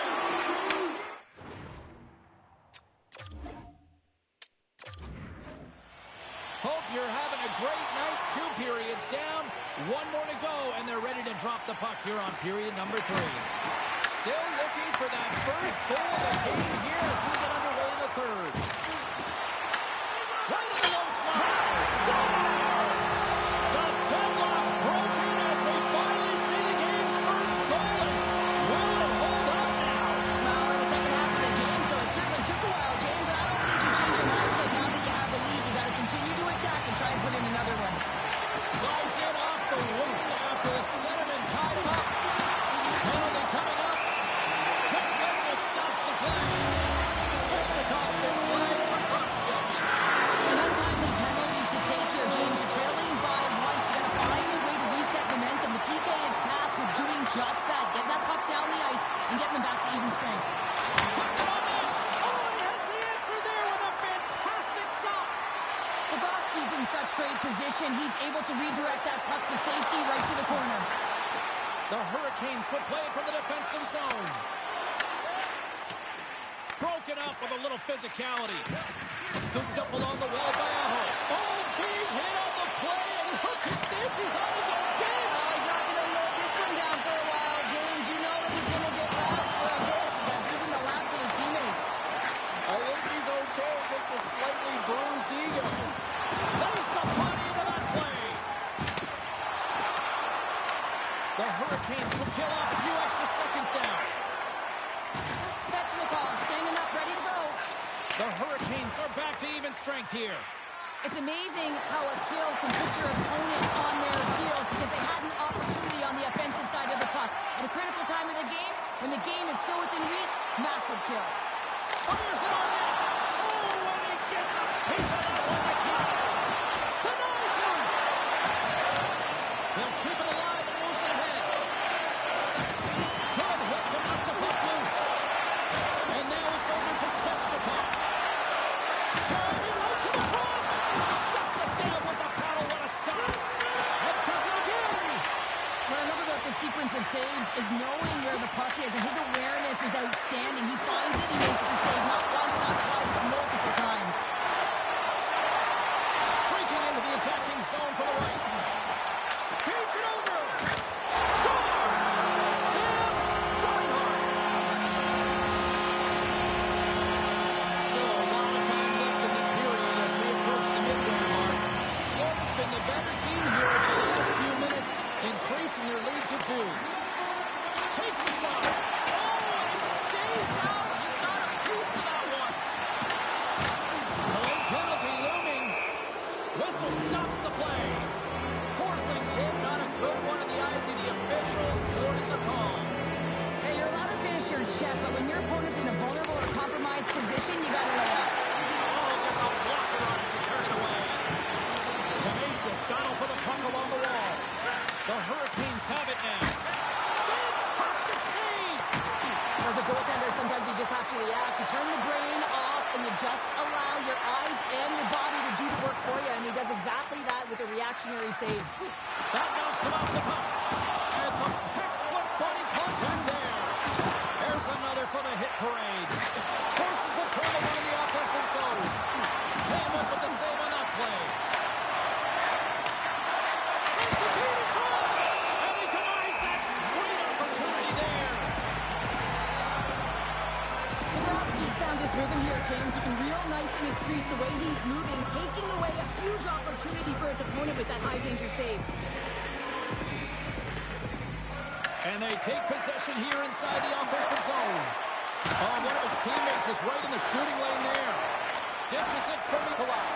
Speaker 2: Hope you're having a great night. 2 periods down, 1 more to go, and they're ready to drop the puck here on period number 3. Still looking for that first goal of the game here as we get underway in the third. Right in the low slot. Scores! The deadlock broken as we finally see the game's first goal. Will it hold up now?
Speaker 3: Well, in the second half of the game, so it certainly took a while, James. And I don't think you change your mindset now that you have the lead. You got to continue to attack and try and put in another one.
Speaker 2: Slides in off the wing after the centerman tied him up. Penalty coming up. Quick whistle stops the play. Svechnikov's been flagged for drop checking.
Speaker 3: An untimely penalty to take here, James. You're trailing by once. You got to find a way to reset momentum. The PK is tasked with doing just that. Get that puck down the ice and getting them back to even strength.
Speaker 2: Puts it on net. Oh, and he has the answer there with a fantastic stop.
Speaker 3: Bobrovsky's in such great position. He's able to redirect that puck to safety right to the corner.
Speaker 2: The Hurricanes would play it from the defensive zone. Broken up with a little physicality. Scooped up along the wall by Aho. Oh, big hit on the play, and look at this. He's on his own bench.
Speaker 3: He's not going to load this one down for a while, James. You know that he's going to get roused for a bit because he's in the lap with his teammates.
Speaker 2: I think he's okay. Just a slightly bruised ego. Lays the body into that play. The Hurricanes will kill off a few extra seconds now.
Speaker 3: Svechnikov standing up, ready to go.
Speaker 2: The Hurricanes are back to even strength here.
Speaker 3: It's amazing how a kill can put your opponent on their heels because they had an opportunity on the offensive side of the puck. At a critical time of the game, when the game is still within reach, massive kill.
Speaker 2: Fires it on net. Oh, and he gets a piece of that one to keep. Denies him. They'll keep it alive and moves it ahead. Good hit to knock the puck loose. And now it's over to Svechnikov. Driving right to the front. Shuts it down with a paddle. What a stop. And does it again.
Speaker 3: What I love about this sequence of saves is knowing where the puck is, and his awareness is outstanding. He finds it, he makes the save, not once, not twice, multiple times.
Speaker 2: Streaking into the attacking zone for the right. Feeds it over. Scores! Sam Reinhart. Still a lot of time left in the period as we approach the midway mark. Florida's been the better team here in the last few minutes, increasing their lead to 2. Takes a shot. Oh, and it stays out. He got a piece of that one. Late penalty looming. Whistle stops the play. Forsling's hit, not a good one in the eyes of the officials. Court is a call.
Speaker 3: Hey, you're allowed to finish your check, but when your opponent's in a vulnerable or compromised position, you gotta lay out.
Speaker 2: Oh, gets a blocker on it to turn it away. Tenacious battle for the puck along the wall. The Hurricanes have it now. Fantastic save!
Speaker 3: As a goaltender, sometimes you just have to react. You turn the brain off, and you just allow your eyes and your body to do the work for you, and he does exactly that with a reactionary save.
Speaker 2: That knocks him off the puck. And some textbook body contact there. There's another for the hit parade. Forces the turnover in the offensive zone. Came up with the save on that play. Sends the feed in front. And he denies that great opportunity there.
Speaker 3: Bobrovsky's found his rhythm here, James. Looking real nice in his crease, the way he's moving, taking away a huge opportunity for his opponent with that high-danger save.
Speaker 2: And they take possession here inside the offensive zone. Oh, one of his teammates the shooting lane there. Dishes it for Nikolai.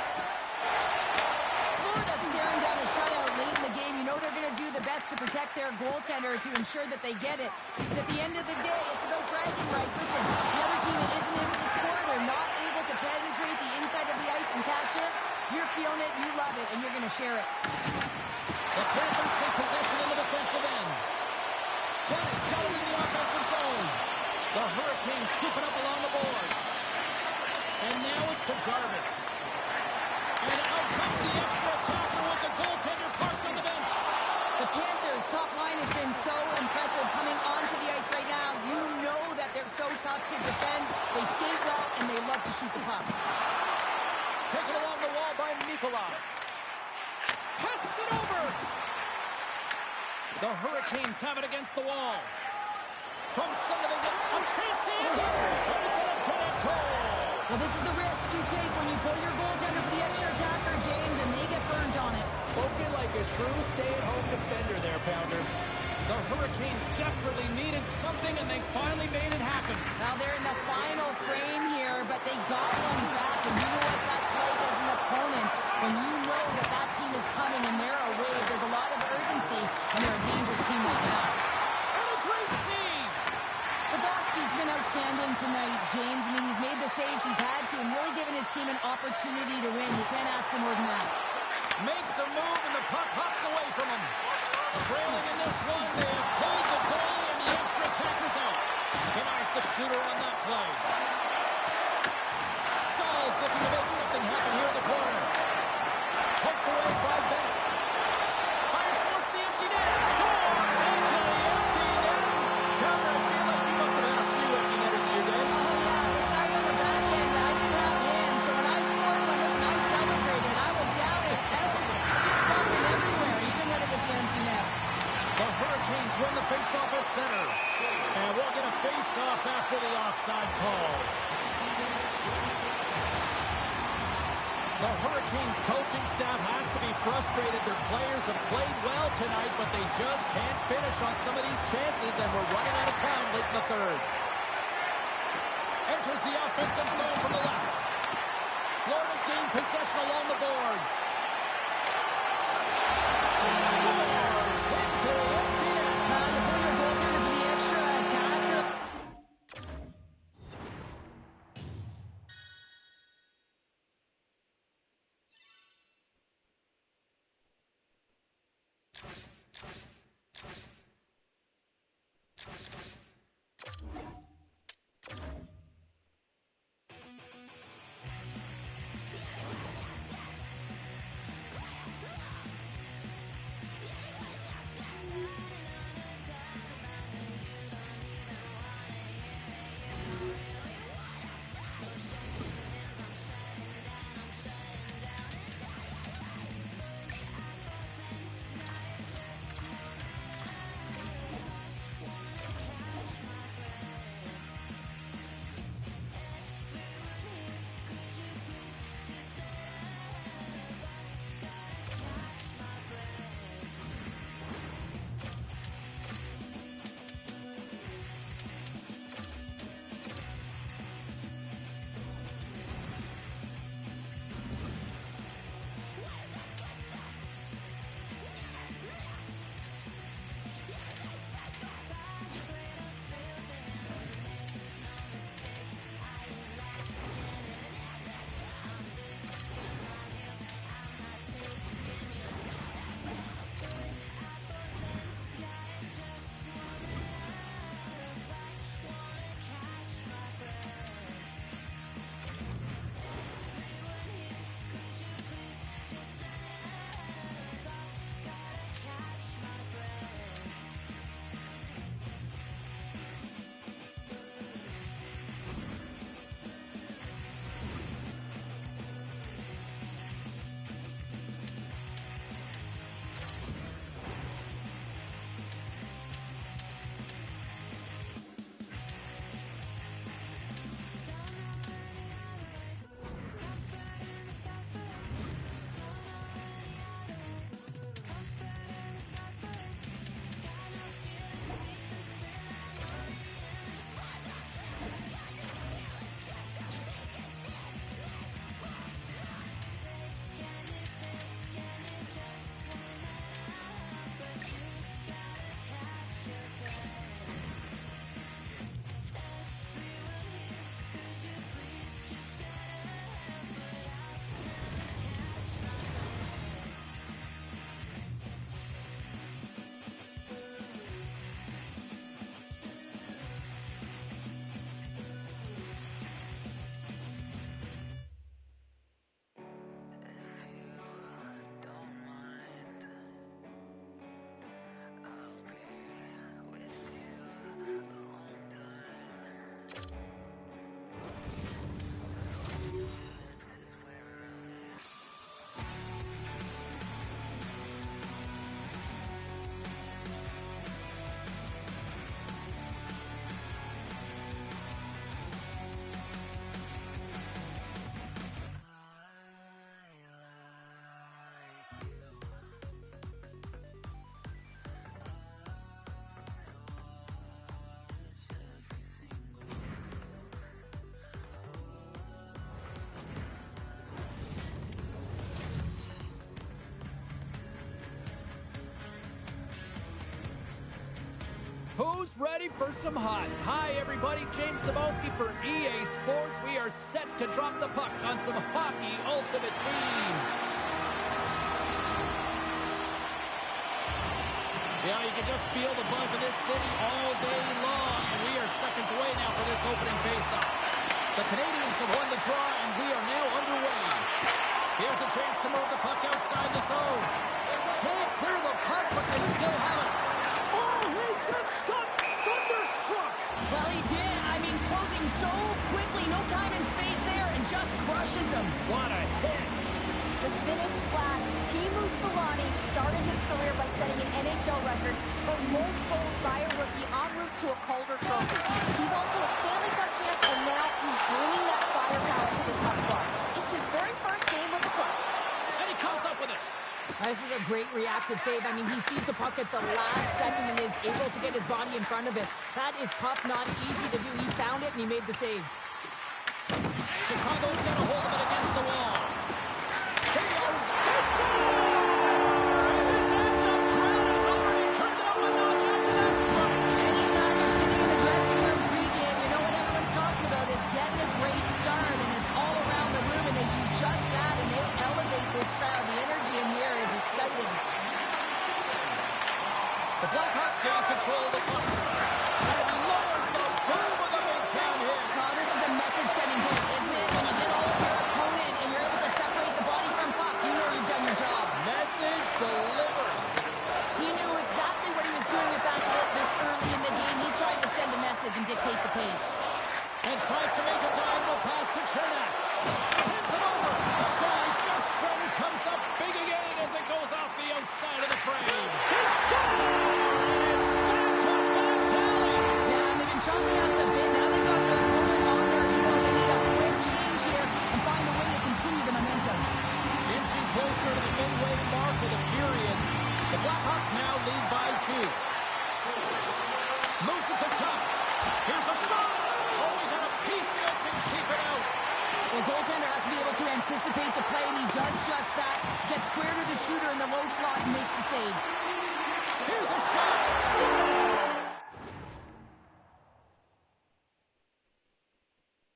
Speaker 3: Florida staring down a shutout late in the game. You know they're going to do the best to protect their goaltender to ensure that they get it. But at the end of the day, it's about bragging rights. Listen, the other team isn't able to score. They're not able to penetrate the inside of the ice and cash it. You're feeling it, you love it, and you're going to share it.
Speaker 2: The Panthers take possession in the defensive end. But it's got it in the offensive zone. The Hurricanes scooping up along the boards. And now it's to Jarvis. And out comes the extra attacker with the goaltender parked on the bench.
Speaker 3: The Panthers' top line has been so impressive coming onto the ice right now. You know that they're so tough to defend. They skate well, and they love to shoot the puck.
Speaker 2: Taken along the wall by Nikolai. Passes it over. The Hurricanes have it against the wall. From center they get a chance to end it. And it's an empty-net goal.
Speaker 3: Well, this is the risk you take when you pull your goaltender for the extra attacker, James, and they get burned on it.
Speaker 2: Spoken like a true stay-at-home defender there, Pounder. The Hurricanes desperately needed something, and they finally made it happen.
Speaker 3: Now they're in the final frame here, but they got one back, and you know what that's like as an opponent. When you know that that team is coming and they're away, there's a lot of urgency, and they're a dangerous team right now.
Speaker 2: And a great save!
Speaker 3: Bobrovsky's been outstanding tonight, James. I mean, he's made the saves he's had to and really given his team an opportunity to win. You can't ask for more than that.
Speaker 2: Makes a move, and the puck hops away from him. Trailing in this one, they have pulled the goalie, and the extra attacker's out. Denies the shooter on that play. Stahl's looking to make something happen here in the corner. Poked away by Bennett. Fires towards the empty net. Scores into the empty net. Pounder, I feel like you must have had a few empty netters in your day.
Speaker 3: Oh, yeah, this guy's on the back end. I didn't have hands, so when I scored one, listen, I celebrated. I was down and out. This puck went everywhere, even when it was the empty net.
Speaker 2: The Hurricanes win the face-off at center. And we'll get a face-off after the offside call. The Hurricanes coaching staff has to be frustrated. Their players have played well tonight, but they just can't finish on some of these chances, and we're running out of time late in the third. Enters the offensive zone from the left. Florida's gained possession along the boards. Scores into the empty net.
Speaker 3: You pull your goaltender for the extra attacker.
Speaker 2: Who's ready for some hot? Hi, everybody. James Cebulski for EA Sports. We are set to drop the puck on some hockey ultimate team. Yeah, you can just feel the buzz in this city all day long, and we are seconds away now for this opening faceoff. The Canadians have won the draw, and we are now underway. Here's a chance to move the puck outside the zone. Can't clear the puck, but they still have it. Oh, he just got thunderstruck.
Speaker 3: Well, he did. I mean, closing so quickly, no time and space there, and just crushes him.
Speaker 2: What a hit.
Speaker 4: The Finnish Flash, Teemu Selanne, started his career by setting an NHL record for most goals by a rookie en route to a Calder Trophy. He's also a Stanley Cup champ, and now he's bringing that firepower to this Hub squad. It's his very first game with the club.
Speaker 2: And he comes up with it.
Speaker 3: This is a great reactive save. I mean, he sees the puck at the last second and is able to get his body in front of it. That is tough, not easy to do. He found it, and he made the save.
Speaker 2: Chicago's got a hold of it against the wall. Here we go. This end-up crowd has already turned it up a notch after that struck.
Speaker 3: Anytime you're sitting in the dressing room pregame, you know what everyone's talking about is getting a great start, and it's all around the room, and they do just that, and they elevate this crowd. The energy in here is exciting.
Speaker 2: The Blackhawks gain control of the puck. And lowers the boom of the big town hit.
Speaker 3: Oh, this is a message-sending hit, isn't it? When you get all of your opponent and you're able to separate the body from puck, you know you've done your job.
Speaker 2: Message delivered.
Speaker 3: He knew exactly what he was doing with that hit this early in the game. He's trying to send a message and dictate the pace.
Speaker 2: And tries to make a diagonal pass to Chernak. Sends it over. The guy's best friend comes up big again as it goes off the outside of the frame. He scores! It's back to back tallies.
Speaker 3: Yeah, and they've been chopping out the bit. Now they've got their opponent on their heel. They need a quick change here and find a way to continue the momentum.
Speaker 2: Inching closer to the midway mark of the period. The Blackhawks now lead by 2. Moves at the top. Here's a shot. Oh, he got a piece of it to keep it out.
Speaker 3: The goaltender has to be able to anticipate the play, and he does just that. Gets square to the shooter in the low slot and makes the save.